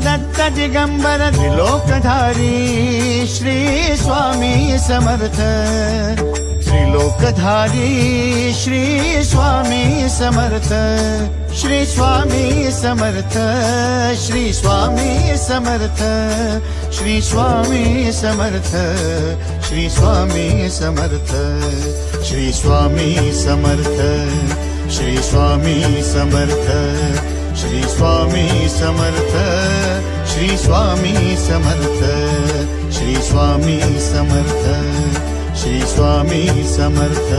Datta Digambar त्रिलोकधारी Shri Swami Samarth त्रिलोकधारी Shri Swami Samarth Shri Swami Samarth Shri Swami Samarth Shri Swami Samarth Shri Swami Samarth Shri Swami Samarth Shri Swami Samarth Shri Swami Samarth Shri Swami Samarth Shri Swami Samarth Shri Swami Samarth